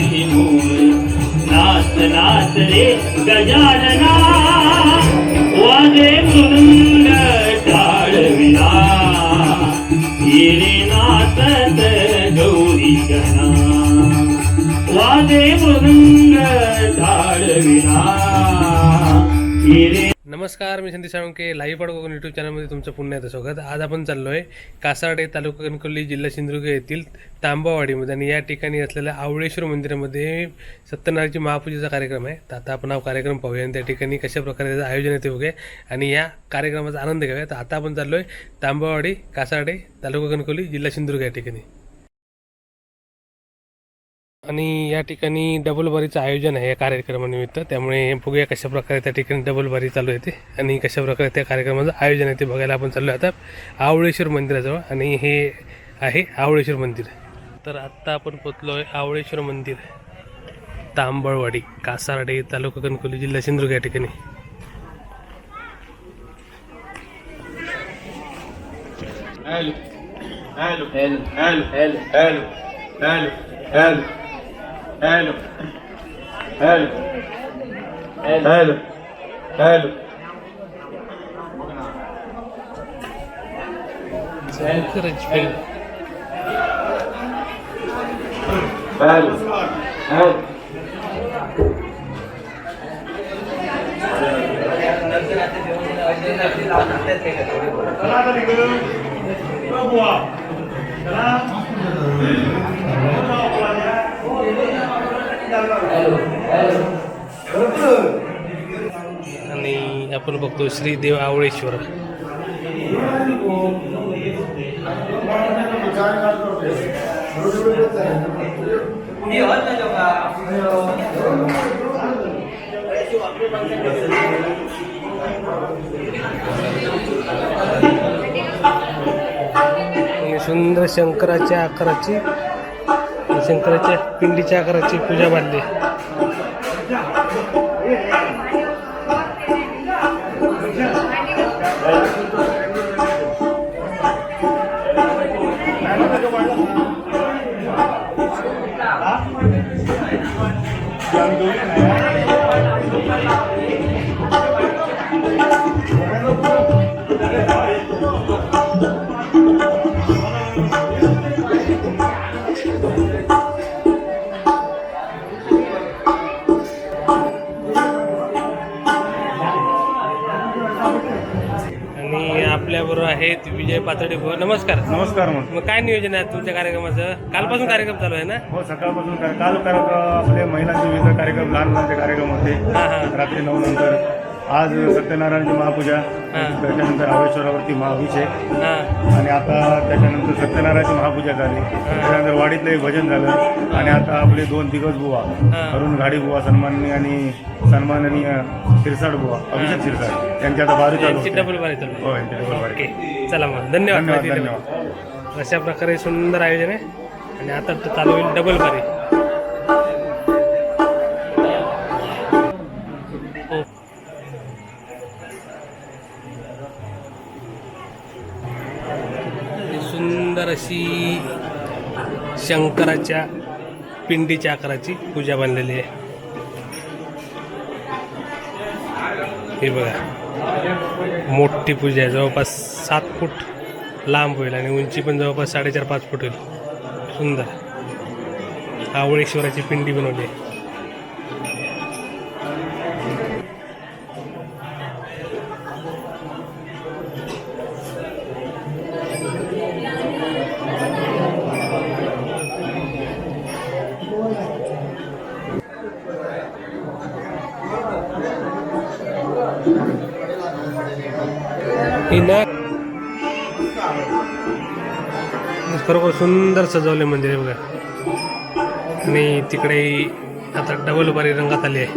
तुझी मूल नाच नाच रे गजानना वाजे मृदंग टाळविना येणे नाचत गौरी गणा वाजे मृदंग टाळविना येणे. नमस्कार, मी Sandeep Salunke. Live pod Konkan YouTube चॅनलमध्ये तुमचं पुन्हा एकदा स्वागत. आज आपण चाललो आहे कासारडे, तालुका कणकवली, जिल्हा सिंधुदुर्ग येथील तांबावाडीमध्ये आणि या ठिकाणी असलेल्या आवळेश्वर मंदिरामध्ये सत्यनारायणची महापूजेचा कार्यक्रम आहे. तर आता आपण हा कार्यक्रम पाहूया आणि त्या ठिकाणी कशा प्रकारे त्याचं आयोजन आहे ते बघूया आणि या कार्यक्रमाचा आनंद घ्यावा. तर आता आपण चाललो आहे तांबावाडी, कासारडे, तालुका कणकवली, जिल्हा सिंधुदुर्ग या ठिकाणी. आणि या ठिकाणी डबल बारीचं आयोजन आहे या कार्यक्रमानिमित्त, त्यामुळे बघूया कशा प्रकारे त्या ठिकाणी डबल बारी चालू आहे ते आणि कशा प्रकारे त्या कार्यक्रमाचं आयोजन आहे ते बघायला आपण चाललो आता आवळेश्वर मंदिराजवळ. आणि हे आहे आवळेश्वर मंदिर. तर आत्ता आपण पोचलो आहे आवळेश्वर मंदिर, तांबळवाडी, कासारडे, तालुका कणकवली, जिल्हा सिंधुदुर्ग या ठिकाणी. Hello, hello, hello, hello, hello, hello, hello, hello, hello, hello, hello, आणि आपण बघतो श्री देव आवळेश्वर. सुंदर शंकराच्या आकाराची, शंकराच्या पिंडीच्या आकाराची पूजा बांधली. आपल्याबरोबर आहेत विजय पातळी. नमस्कार. नमस्कार. मग काय नियोजन आहे तुमच्या कार्यक्रमाचं? कालपासून कार्यक्रम चालू आहे ना? हो, सकाळपासून काल आपले महिलांचे विविध कार्यक्रम, लहान मुलांचे कार्यक्रम होते रात्री 9 नंतर. आज सत्यनारायणची महापूजा, त्याच्यानंतर आवळेश्वरावरती महाअभिषेक आणि आता त्याच्यानंतर सत्यनारायणची महापूजा झाली. त्याच्यानंतर वाडीतलं एक भजन झालं आणि आता आपले 2 दिग्गज बुवा, अरुण घाडी बुवा सन्माननीय शिरसाड बुवा, अभिषेक शिरसाड यांची आता बारी चालू. डबल बारी चालू. हो, यांची डबल बारी. चला मग धन्यवाद. धन्यवाद. अशा प्रकारे सुंदर आयोजन आहे आणि आता चालू होईल डबल बारी. सुंदर अशी शंकराच्या पिंडीच्या आकाराची पूजा बांधलेली आहे. हे बघा, मोठी पूजा आहे. जवळपास 7 फूट लांब होईल आणि उंची पण जवळपास 4.5-5 फूट होईल. सुंदर आवळेश्वराची पिंडी बनवली आहे. खरोखर सुंदर सजवले मंदिर आहे बघा. आणि तिकडे आता डबल बारी रंगात आली आहे.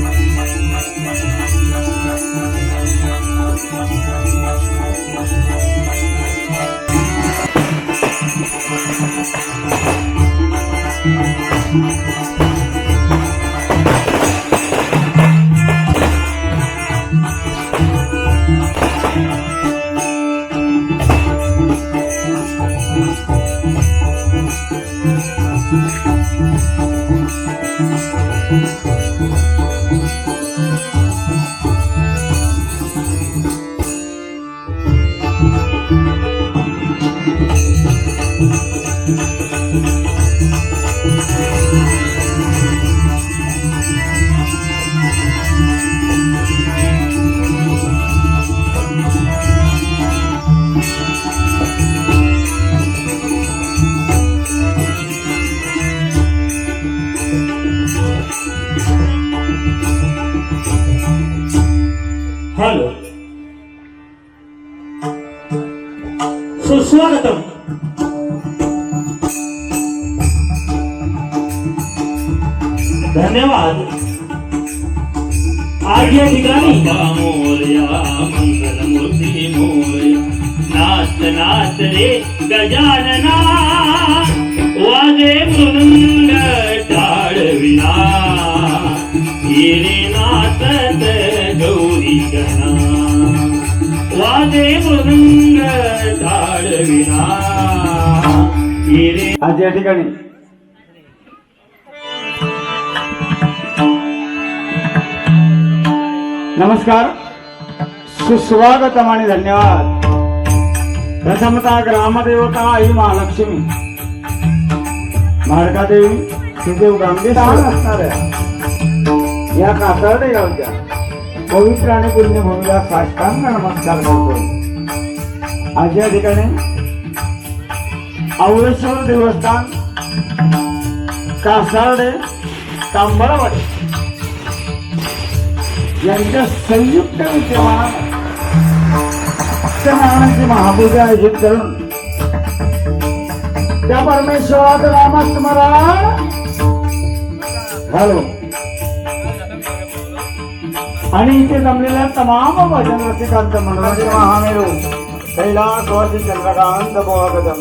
L हॅलो, सुस्वागतम. धन्यवाद. आज या ठिकाणी मोरया मंगलमूर्ती मोरया, नाच नाच रे गजानना, वाजे मृदंग टाळविना, हिरे नाचत गौरी गणा, वाजे मृदंग टाळविना, हिरे. आज या ठिकाणी नमस्कार, सुस्वागतम आणि धन्यवाद. प्रथमतः ग्रामदेवता आई महालक्ष्मी, माडकादेवी, श्रीदेव गांभीर असणाऱ्या या कासारडे गावच्या पवित्र आणि पुण्यभूमीला साष्टांग नमस्कार करतो. आज या ठिकाणी आवळेश्वर देवस्थान, कासारडे, तांबळवाडी यांच्या संयुक्त विद्यमानाने सत्यनारायणाची महापूजा आयोजित करून त्या परमेश्वरात नामस्मरण. हॅलो. आणि इथे जमलेल्या तमाम भजन रसिकांचं मनोरंजन महामेरू कैलासवासी चंद्रकांत बोवा कदम,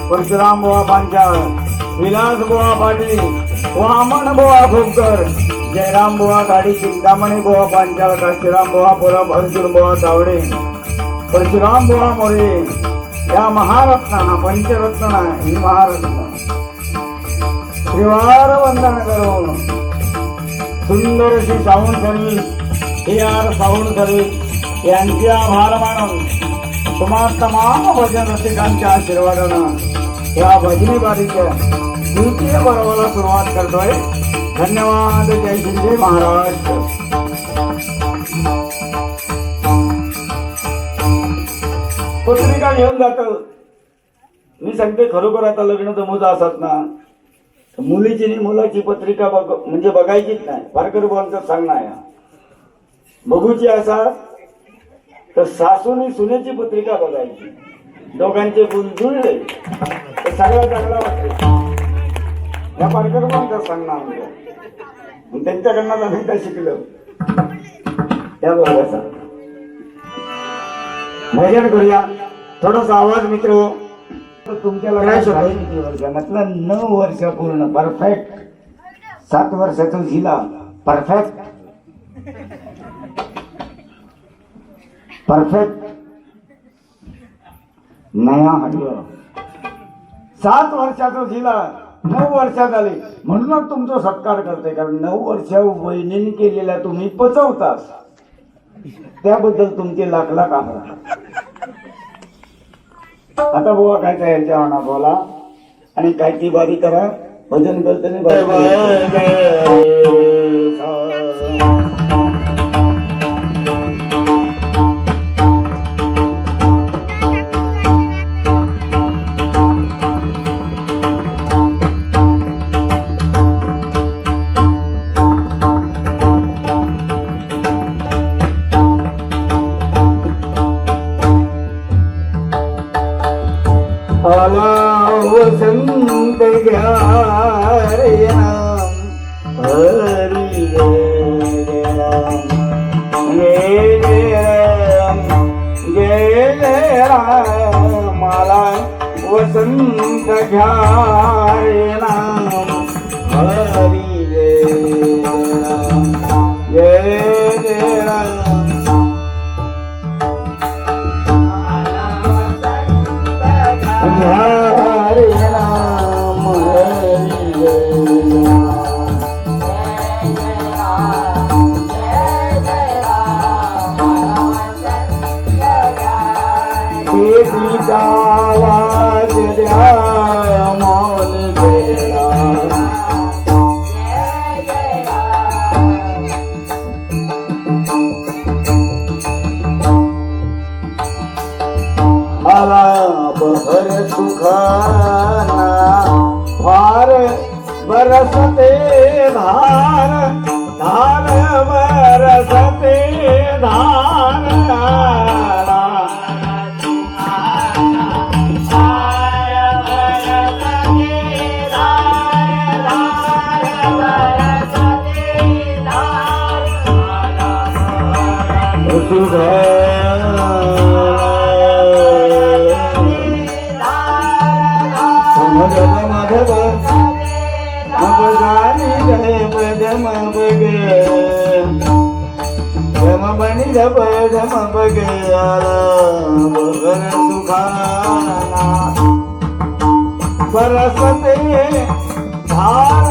परशुराम बोवा पांचाळ, विलास बोवा पाटील, वामन बोवा खोपकर, जयराम बोवा गाडी, चिंतामणी बोवा पांचाळ, काशीराम बोवा परब, अर्जुन बोवा तावडे, परशुराम बोवा मोरे या महारत्नांना, पंचरत्ना ही महारत्न श्रीवार वंदन करून सुंदर अशी साऊंड सर्व्हिस, साऊंड सर्व्हिस यांचे आभार मानून तुम्हा तमाम भजन रसिकांच्या आशीर्वादानं या भजनी बारीच्या द्वितीय पर्वाला सुरुवात करतोय. धन्यवाद. जय शिंदे महाराष्ट्र. पत्रिका घेऊन जात. मी सांगते खरोखर आता लग्न जमवत असत ना, मुलीची आणि मुलाची पत्रिका म्हणजे बघायचीच नाही. पारकर बोलचं सांगणं आहे. बघूची असा तर सासूनी सुनेची पत्रिका बघायची, दोघांचे गुण जुळले तर सगळा चांगला वाटते. या पारकर बोलचं सांगणं आमचं, त्यांच्याकडनं आम्ही काय शिकलो त्या बघायचा. भजन करूया. थोडासा आवाज मित्र. तुमच्याला किती वर्ष म्हटलं? 9 वर्ष पूर्ण परफेक्ट. 7 वर्षाचा झिला परफेक्ट परफेक्ट नया हटलं. 7 वर्षाचा झिला 9 वर्षात झाले म्हणूनच तुमचा सत्कार करते. कारण 9 वर्ष वहिनीने केलेल्या तुम्ही पचवता, त्याबद्दल तुमचे लाख लाख आभार. आता बुवा काय यांच्या म्हणा बोला आणि काय ती बारी करा. भजन करताना वसंत घ्या रे राम, हरी रे राम, जय जय राम, जय जय राम. मला वसंत घ्या रे राम, हरी रे राम, जय जय राम. हरे राम, हरे राम, आवाज द्या मोल गेला. बरसते धार